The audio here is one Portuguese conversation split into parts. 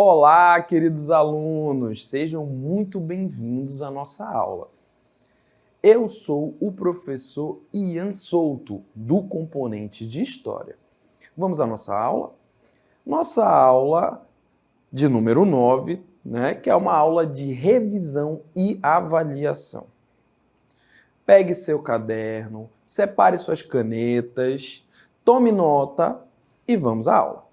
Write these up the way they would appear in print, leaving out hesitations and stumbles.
Olá, queridos alunos! Sejam muito bem-vindos à nossa aula. Eu sou o professor Ian Souto, do componente de História. Vamos à nossa aula? Nossa aula de número 9, que é uma aula de revisão e avaliação. Pegue seu caderno, separe suas canetas, tome nota e vamos à aula.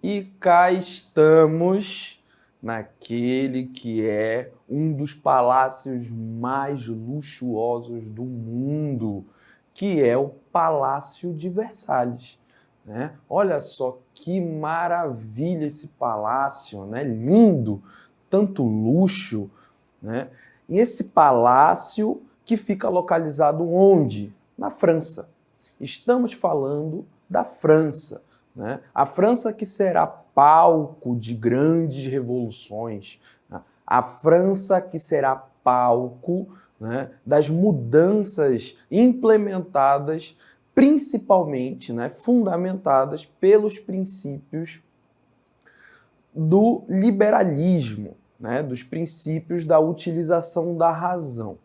E cá estamos naquele que é um dos palácios mais luxuosos do mundo, que é o Palácio de Versalhes. Olha só que maravilha esse palácio, lindo, tanto luxo. E esse palácio que fica localizado onde? Na França. Estamos falando da França. A França que será palco de grandes revoluções, a França que será palco das mudanças implementadas, principalmente fundamentadas pelos princípios do liberalismo, dos princípios da utilização da razão.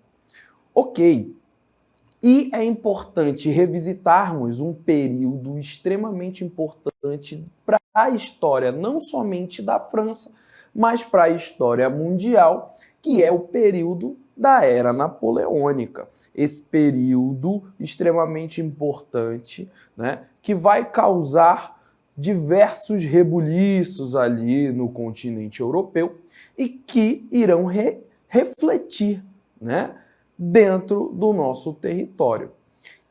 Ok. E é importante revisitarmos um período extremamente importante para a história, não somente da França, mas para a história mundial, que é o período da Era Napoleônica. Esse período extremamente importante, que vai causar diversos rebuliços ali no continente europeu e que irão refletir, dentro do nosso território.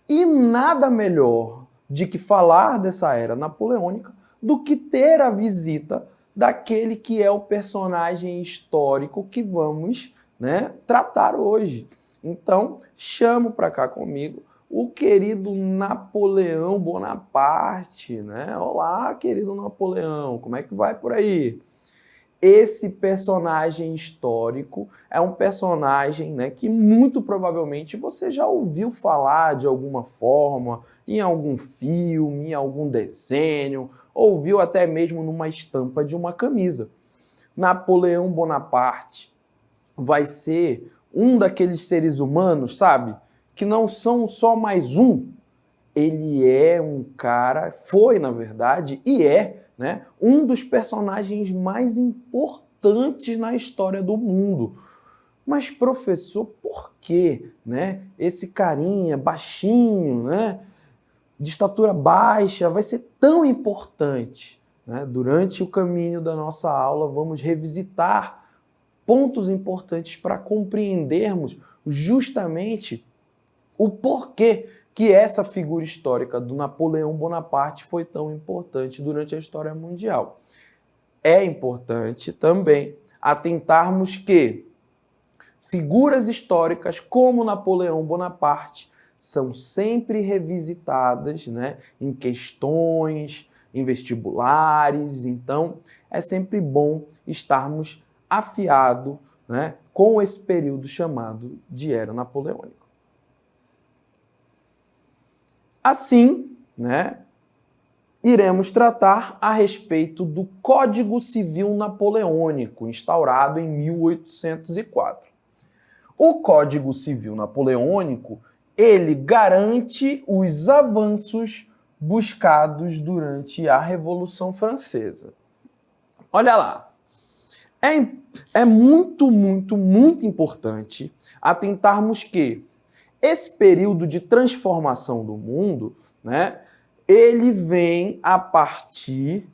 E nada melhor de que falar dessa era napoleônica do que ter a visita daquele que é o personagem histórico que vamos tratar hoje. Então, chamo para cá comigo o querido Napoleão Bonaparte. Olá, querido Napoleão, como é que vai por aí? Esse personagem histórico é um personagem que muito provavelmente você já ouviu falar de alguma forma, em algum filme, em algum desenho, ouviu até mesmo numa estampa de uma camisa. Napoleão Bonaparte vai ser um daqueles seres humanos, sabe, que não são só mais um. Ele é um cara, foi na verdade, e é um dos personagens mais importantes na história do mundo. Mas, professor, por que esse carinha baixinho, de estatura baixa, vai ser tão importante? Durante o caminho da nossa aula, vamos revisitar pontos importantes para compreendermos justamente o porquê que essa figura histórica do Napoleão Bonaparte foi tão importante durante a história mundial. É importante também atentarmos que figuras históricas como Napoleão Bonaparte são sempre revisitadas em questões, em vestibulares. Então, é sempre bom estarmos afiados com esse período chamado de Era Napoleônica. Assim, iremos tratar a respeito do Código Civil Napoleônico, instaurado em 1804. O Código Civil Napoleônico, ele garante os avanços buscados durante a Revolução Francesa. Olha lá, é muito, muito, muito importante atentarmos que esse período de transformação do mundo, ele vem a partir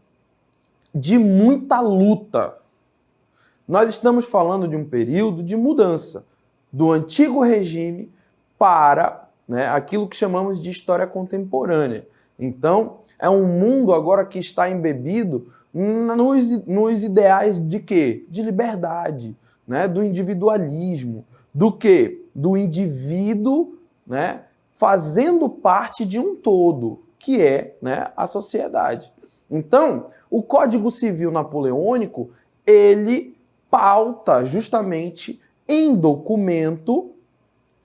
de muita luta. Nós estamos falando de um período de mudança do antigo regime para aquilo que chamamos de história contemporânea. Então, é um mundo agora que está embebido nos ideais de quê? De liberdade, do individualismo, do quê? Do indivíduo fazendo parte de um todo, que é a sociedade. Então, o Código Civil Napoleônico, ele pauta justamente em documento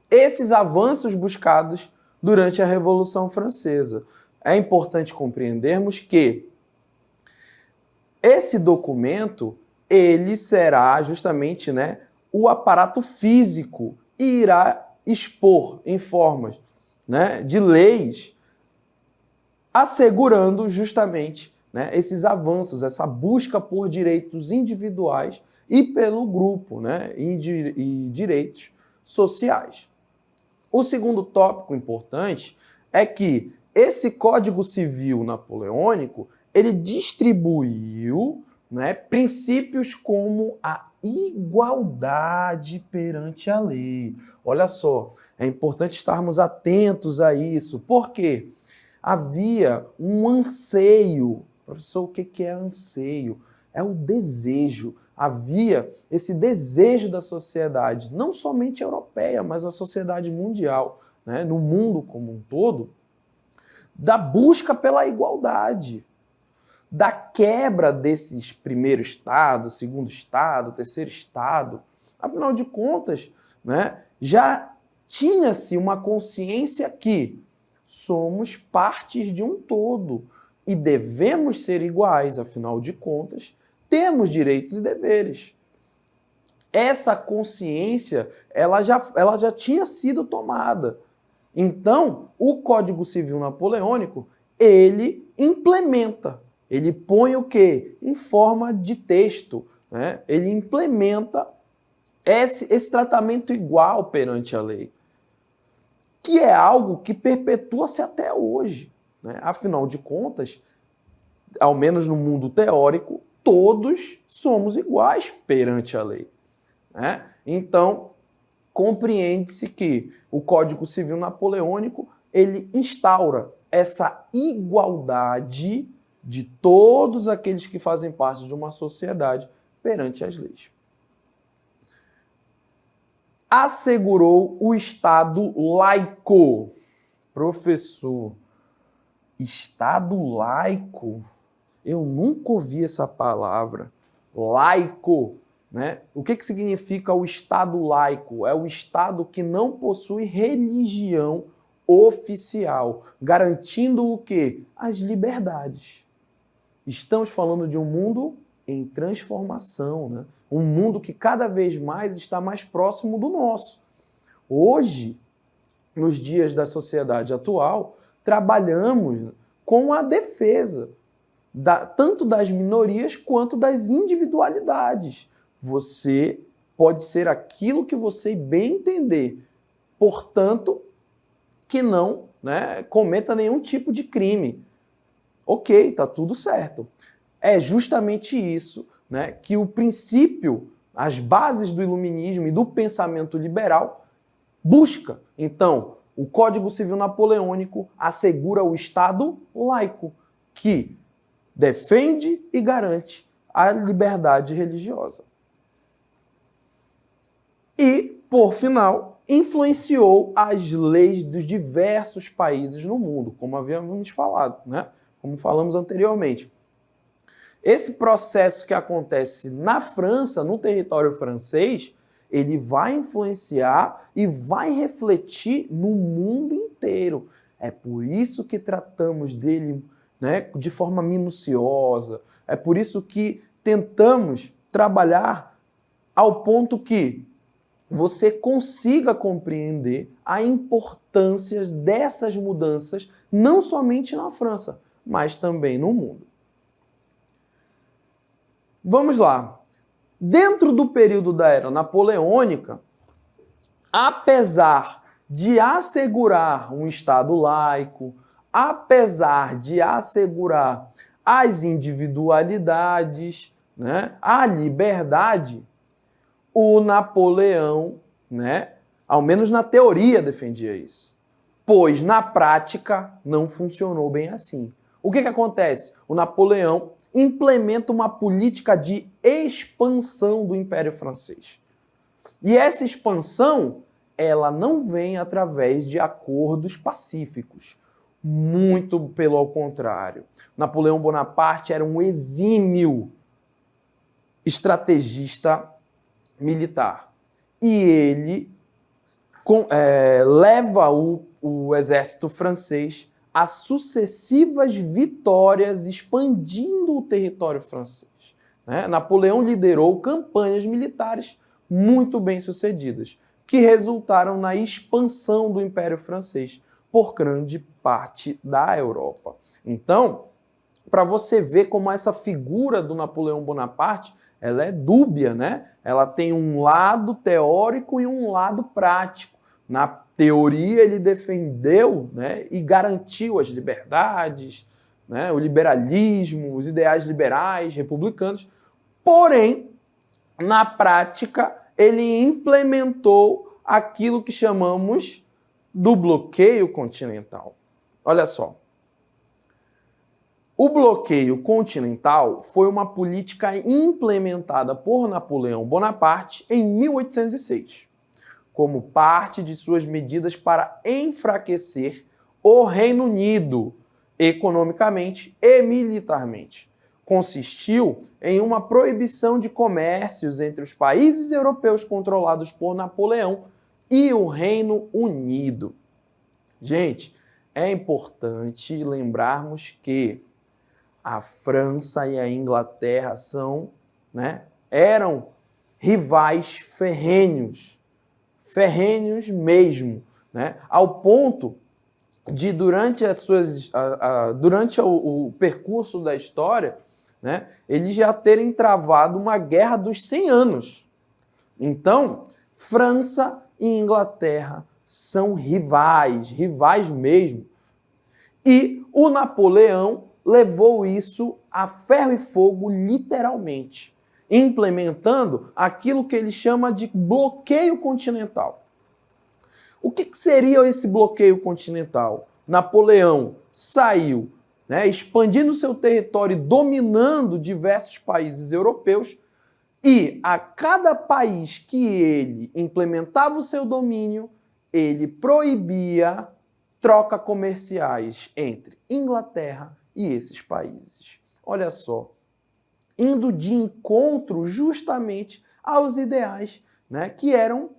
esses avanços buscados durante a Revolução Francesa. É importante compreendermos que esse documento, ele será justamente, né, o aparato físico e irá expor em formas, né, de leis assegurando justamente, né, esses avanços, essa busca por direitos individuais e pelo grupo, né, e direitos sociais. O segundo tópico importante é que esse Código Civil napoleônico, ele distribuiu, né, princípios como a igualdade perante a lei. Olha só, é importante estarmos atentos a isso. Por quê? Havia um anseio. Professor, o que é anseio? É o desejo. Havia esse desejo da sociedade, não somente europeia, mas a sociedade mundial, né, no mundo como um todo, da busca pela igualdade, da quebra desses primeiro estado, segundo estado, terceiro estado. Afinal de contas, né, já tinha-se uma consciência que somos partes de um todo e devemos ser iguais, afinal de contas, temos direitos e deveres. Essa consciência, ela já tinha sido tomada. Então, o Código Civil Napoleônico, ele implementa, ele põe o quê? Em forma de texto, né? Ele implementa esse tratamento igual perante a lei, que é algo que perpetua-se até hoje, né? Afinal de contas, ao menos no mundo teórico, todos somos iguais perante a lei, né? Então, compreende-se que o Código Civil Napoleônico, ele instaura essa igualdade de todos aqueles que fazem parte de uma sociedade perante as leis. Assegurou o Estado laico. Professor, Estado laico? Eu nunca ouvi essa palavra. Laico, né? O que significa o Estado laico? É o Estado que não possui religião oficial, garantindo o quê? As liberdades. Estamos falando de um mundo em transformação, né? Um mundo que cada vez mais está mais próximo do nosso. Hoje, nos dias da sociedade atual, trabalhamos com a defesa tanto das minorias quanto das individualidades. Você pode ser aquilo que você bem entender, portanto, que não, né, cometa nenhum tipo de crime. Ok, tá tudo certo. É justamente isso, né, que o princípio, as bases do iluminismo e do pensamento liberal busca. Então, o Código Civil Napoleônico assegura o Estado laico, que defende e garante a liberdade religiosa. E, por final, influenciou as leis dos diversos países no mundo, como havíamos falado, né? Como falamos anteriormente. Esse processo que acontece na França, no território francês, ele vai influenciar e vai refletir no mundo inteiro. É por isso que tratamos dele, né, de forma minuciosa. É por isso que tentamos trabalhar ao ponto que você consiga compreender a importância dessas mudanças, não somente na França, mas também no mundo. Vamos lá. Dentro do período da Era Napoleônica, apesar de assegurar um Estado laico, apesar de assegurar as individualidades, né, a liberdade, o Napoleão, né, ao menos na teoria, defendia isso. Pois na prática não funcionou bem assim. O que acontece? O Napoleão implementa uma política de expansão do Império Francês. E essa expansão, ela não vem através de acordos pacíficos. Muito pelo contrário. Napoleão Bonaparte era um exímio estrategista militar. E ele leva o o exército francês a sucessivas vitórias expandindo o território francês, né? Napoleão liderou campanhas militares muito bem-sucedidas, que resultaram na expansão do Império Francês por grande parte da Europa. Então, para você ver como essa figura do Napoleão Bonaparte, ela é dúbia, né? Ela tem um lado teórico e um lado prático. Na teoria, ele defendeu, né, e garantiu as liberdades, né, o liberalismo, os ideais liberais, republicanos. Porém, na prática, ele implementou aquilo que chamamos do bloqueio continental. Olha só. O bloqueio continental foi uma política implementada por Napoleão Bonaparte em 1806, como parte de suas medidas para enfraquecer o Reino Unido economicamente e militarmente. Consistiu em uma proibição de comércios entre os países europeus controlados por Napoleão e o Reino Unido. Gente, é importante lembrarmos que a França e a Inglaterra eram rivais ferrenhos mesmo, né? Ao ponto de, durante o percurso da história, né, eles já terem travado uma guerra dos 100 anos. Então, França e Inglaterra são rivais mesmo. E o Napoleão levou isso a ferro e fogo, literalmente, implementando aquilo que ele chama de bloqueio continental. O que seria esse bloqueio continental? Napoleão saiu, né, expandindo seu território e dominando diversos países europeus, e a cada país que ele implementava o seu domínio, ele proibia troca comerciais entre Inglaterra e esses países. Olha só, indo de encontro justamente aos ideais, né, que eram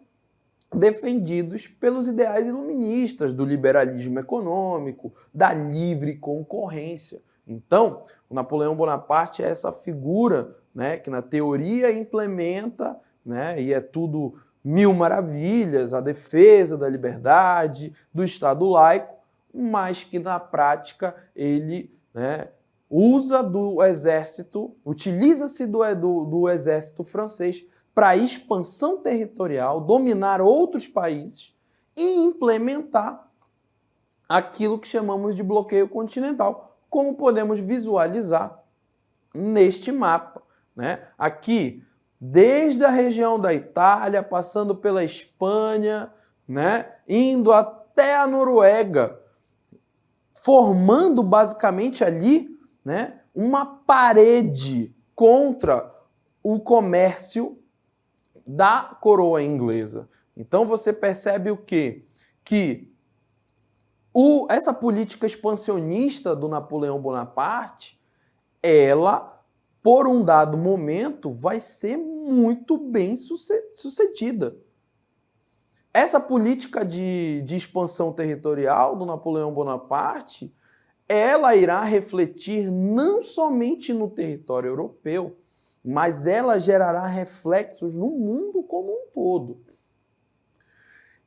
defendidos pelos ideais iluministas do liberalismo econômico, da livre concorrência. Então, o Napoleão Bonaparte é essa figura, né, que na teoria implementa, né, e é tudo mil maravilhas, a defesa da liberdade, do Estado laico, mas que na prática ele, né, utiliza-se do exército francês para expansão territorial, dominar outros países e implementar aquilo que chamamos de bloqueio continental, como podemos visualizar neste mapa, né? Aqui, desde a região da Itália, passando pela Espanha, né, indo até a Noruega, formando basicamente ali, né, uma parede contra o comércio da coroa inglesa. Então você percebe o quê? Que essa política expansionista do Napoleão Bonaparte, ela, por um dado momento, vai ser muito bem sucedida. Essa política de expansão territorial do Napoleão Bonaparte, ela irá refletir não somente no território europeu, mas ela gerará reflexos no mundo como um todo.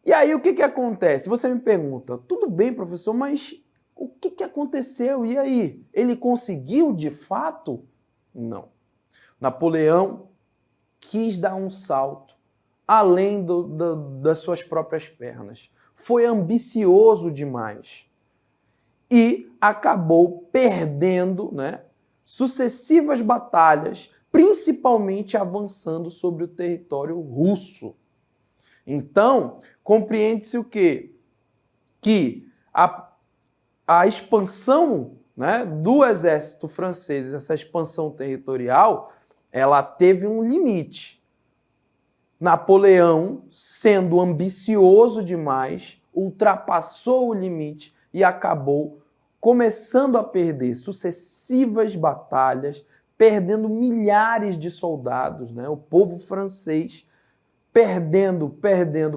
E aí o que acontece? Você me pergunta, tudo bem, professor, mas o que aconteceu? E aí? Ele conseguiu de fato? Não. Napoleão quis dar um salto além das suas próprias pernas. Foi ambicioso demais. E acabou perdendo, né, sucessivas batalhas, principalmente avançando sobre o território russo. Então, compreende-se o quê? Que a expansão, né, do exército francês, essa expansão territorial, ela teve um limite. Napoleão, sendo ambicioso demais, ultrapassou o limite e acabou começando a perder sucessivas batalhas, perdendo milhares de soldados, né? O povo francês perdendo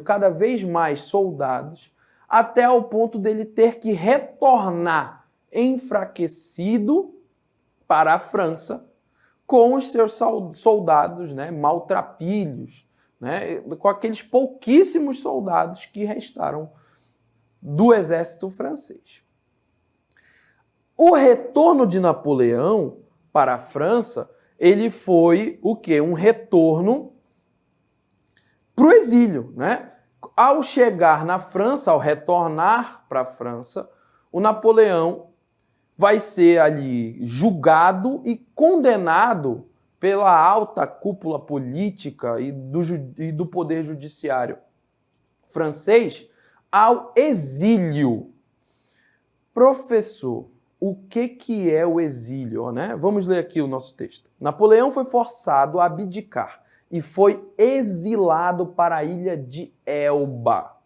cada vez mais soldados, até ao ponto dele ter que retornar enfraquecido para a França com os seus soldados, né, maltrapilhos, né, com aqueles pouquíssimos soldados que restaram do exército francês. O retorno de Napoleão para a França, ele foi o quê? Um retorno para o exílio, né? Ao chegar na França, ao retornar para a França, o Napoleão vai ser ali julgado e condenado pela alta cúpula política e do poder judiciário francês ao exílio. Professor, o que é o exílio, né? Vamos ler aqui o nosso texto. Napoleão foi forçado a abdicar e foi exilado para a ilha de Elba,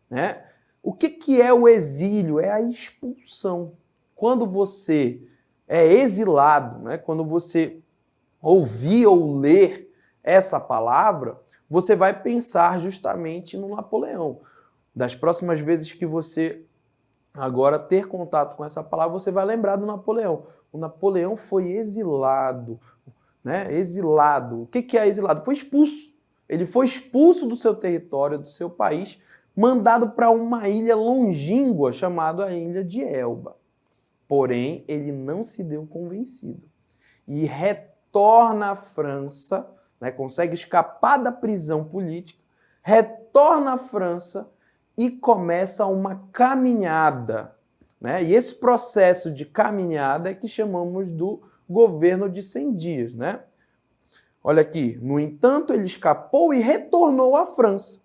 né? O que é o exílio? É a expulsão. Quando você é exilado, né? Quando você ouvir ou ler essa palavra, você vai pensar justamente no Napoleão. Das próximas vezes que você agora ter contato com essa palavra, você vai lembrar do Napoleão. O Napoleão foi exilado, né? Exilado. O que é exilado? Foi expulso. Ele foi expulso do seu território, do seu país, mandado para uma ilha longínqua chamada a Ilha de Elba. Porém, ele não se deu convencido e retorna à França, né? Consegue escapar da prisão política, retorna à França e começa uma caminhada, né? E esse processo de caminhada é que chamamos do governo de 100 dias, né? Olha aqui, no entanto, ele escapou e retornou à França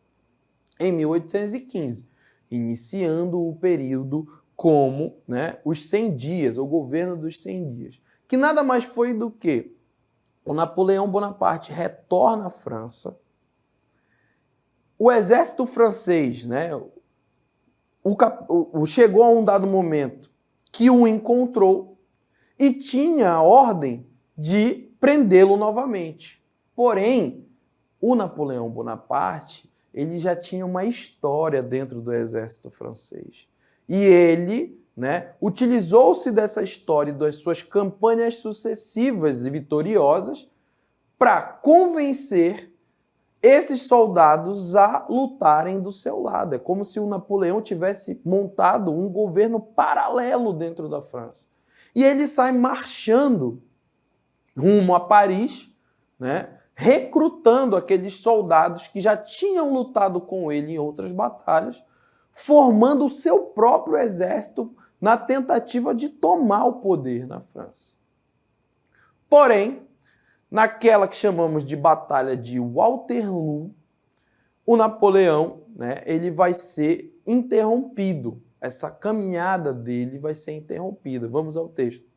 em 1815, iniciando o período como, né, os 100 dias, o governo dos 100 dias, que nada mais foi do que o Napoleão Bonaparte retorna à França. O exército francês, né, chegou a um dado momento que o encontrou e tinha a ordem de prendê-lo novamente. Porém, o Napoleão Bonaparte, ele já tinha uma história dentro do exército francês. E ele, né, utilizou-se dessa história e das suas campanhas sucessivas e vitoriosas para convencer esses soldados a lutarem do seu lado. É como se o Napoleão tivesse montado um governo paralelo dentro da França. E ele sai marchando rumo a Paris, né, recrutando aqueles soldados que já tinham lutado com ele em outras batalhas, formando o seu próprio exército na tentativa de tomar o poder na França. Porém, naquela que chamamos de Batalha de Waterloo, o Napoleão, né, ele vai ser interrompido. Essa caminhada dele vai ser interrompida. Vamos ao texto.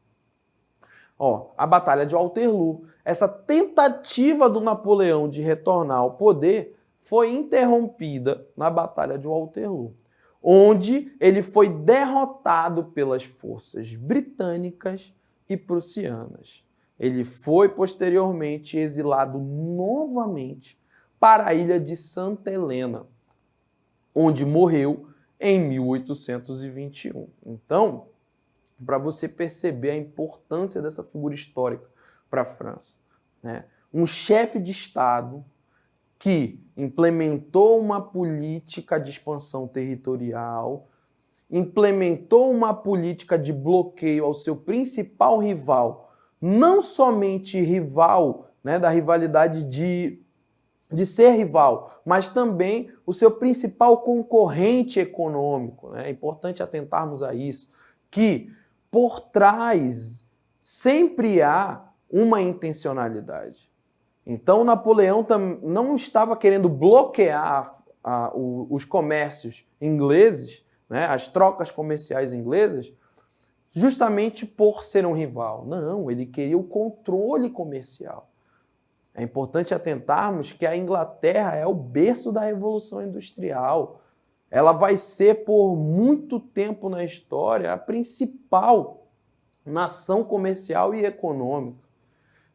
A Batalha de Waterloo, essa tentativa do Napoleão de retornar ao poder foi interrompida na Batalha de Waterloo, onde ele foi derrotado pelas forças britânicas e prussianas. Ele foi posteriormente exilado novamente para a ilha de Santa Helena, onde morreu em 1821. Então, para você perceber a importância dessa figura histórica para a França, né? Um chefe de Estado que implementou uma política de expansão territorial, implementou uma política de bloqueio ao seu principal rival, não somente rival, né, da rivalidade de ser rival, mas também o seu principal concorrente econômico, né? É importante atentarmos a isso, que por trás sempre há uma intencionalidade. Então, Napoleão não estava querendo bloquear os comércios ingleses, né, as trocas comerciais inglesas, justamente por ser um rival. Não, ele queria o controle comercial. É importante atentarmos que a Inglaterra é o berço da Revolução Industrial. Ela vai ser, por muito tempo na história, a principal nação comercial e econômica.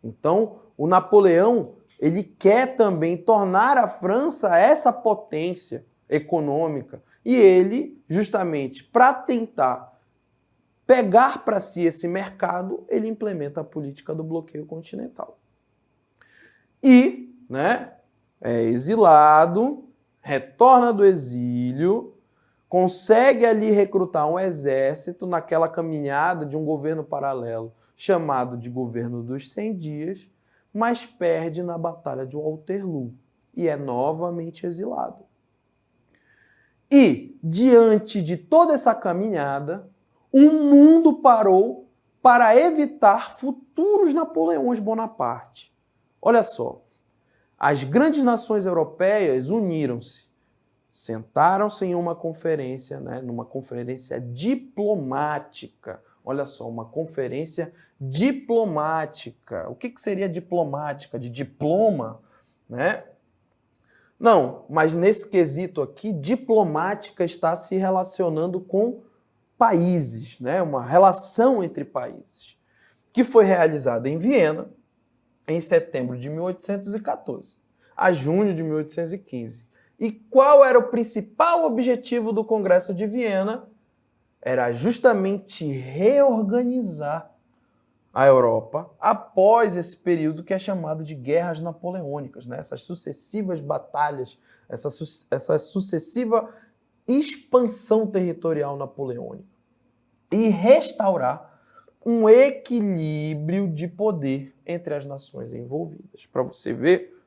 Então, o Napoleão, ele quer também tornar a França essa potência, econômica. E ele, justamente para tentar pegar para si esse mercado, ele implementa a política do bloqueio continental. E, né, é exilado, retorna do exílio, consegue ali recrutar um exército naquela caminhada de um governo paralelo chamado de Governo dos 100 Dias, mas perde na Batalha de Waterloo e é novamente exilado. E, diante de toda essa caminhada, o mundo parou para evitar futuros Napoleões Bonaparte. Olha só, as grandes nações europeias uniram-se, sentaram-se em uma conferência, né, numa conferência diplomática. Olha só, uma conferência diplomática. O que seria diplomática? De diploma, né? Não, mas nesse quesito aqui, diplomática está se relacionando com países, né? Uma relação entre países, que foi realizada em Viena em setembro de 1814 a junho de 1815. E qual era o principal objetivo do Congresso de Viena? Era justamente reorganizar a Europa após esse período que é chamado de Guerras Napoleônicas, né? Essas sucessivas batalhas, essa sucessiva expansão territorial napoleônica. E restaurar um equilíbrio de poder entre as nações envolvidas. Para você ver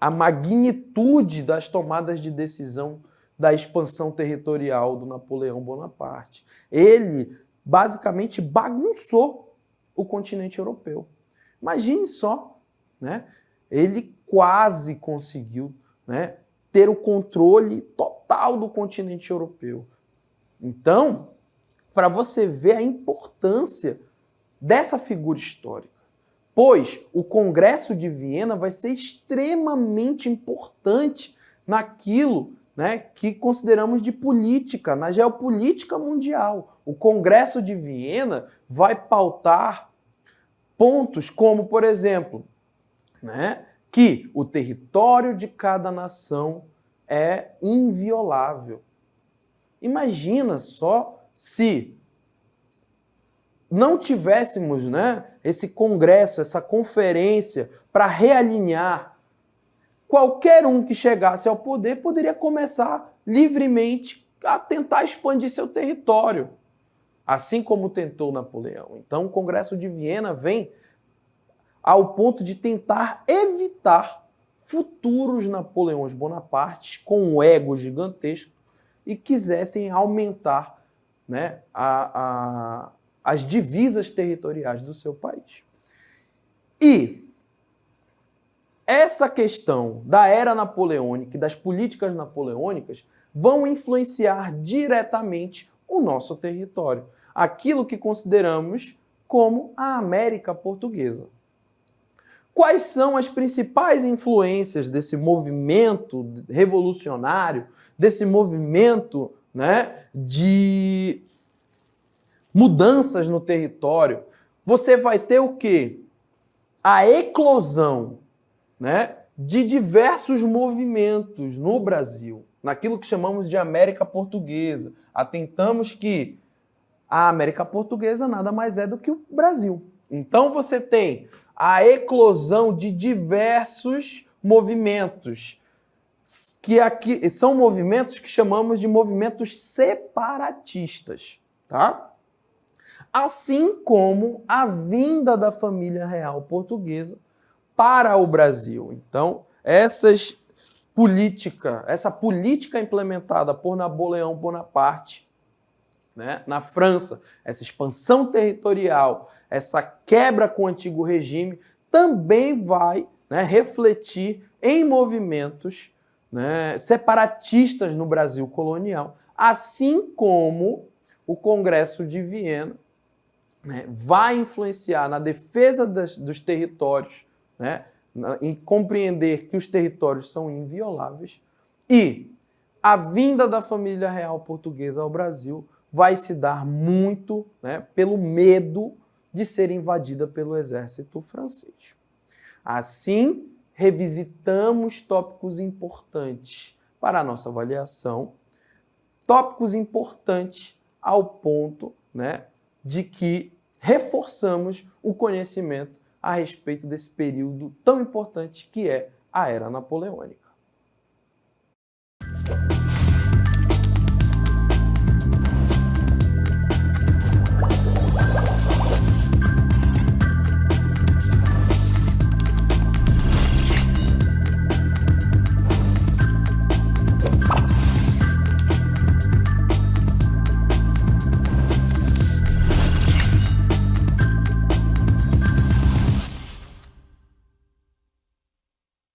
a magnitude das tomadas de decisão da expansão territorial do Napoleão Bonaparte. Ele basicamente bagunçou o continente europeu. Imagine só, né? Ele quase conseguiu, né, ter o controle total do continente europeu. Então, para você ver a importância dessa figura histórica, pois o Congresso de Viena vai ser extremamente importante naquilo, né, que consideramos de política, na geopolítica mundial. O Congresso de Viena vai pautar pontos como, por exemplo, né, que o território de cada nação é inviolável. Imagina só se não tivéssemos, né, esse congresso, essa conferência para realinhar. Qualquer um que chegasse ao poder poderia começar livremente a tentar expandir seu território, assim como tentou Napoleão. Então, o Congresso de Viena vem ao ponto de tentar evitar futuros Napoleões Bonaparte com um ego gigantesco e quisessem aumentar, né, as divisas territoriais do seu país. E essa questão da era napoleônica e das políticas napoleônicas vão influenciar diretamente o nosso território, aquilo que consideramos como a América Portuguesa. Quais são as principais influências desse movimento revolucionário, desse movimento, né, de mudanças no território? Você vai ter o quê? A eclosão, né, de diversos movimentos no Brasil, naquilo que chamamos de América Portuguesa. Atentamos que a América Portuguesa nada mais é do que o Brasil. Então você tem a eclosão de diversos movimentos, que aqui são movimentos que chamamos de movimentos separatistas, tá? Assim como a vinda da família real portuguesa para o Brasil. Então, essa política implementada por Napoleão Bonaparte, né, na França, essa expansão territorial, essa quebra com o antigo regime, também vai, né, refletir em movimentos, né, separatistas no Brasil colonial, assim como o Congresso de Viena, né, vai influenciar na defesa dos territórios, né, em compreender que os territórios são invioláveis, e a vinda da família real portuguesa ao Brasil vai se dar muito, né, pelo medo de ser invadida pelo exército francês. Assim, revisitamos tópicos importantes para a nossa avaliação tópicos importantes ao ponto, né, de que reforçamos o conhecimento a respeito desse período tão importante que é a Era Napoleônica.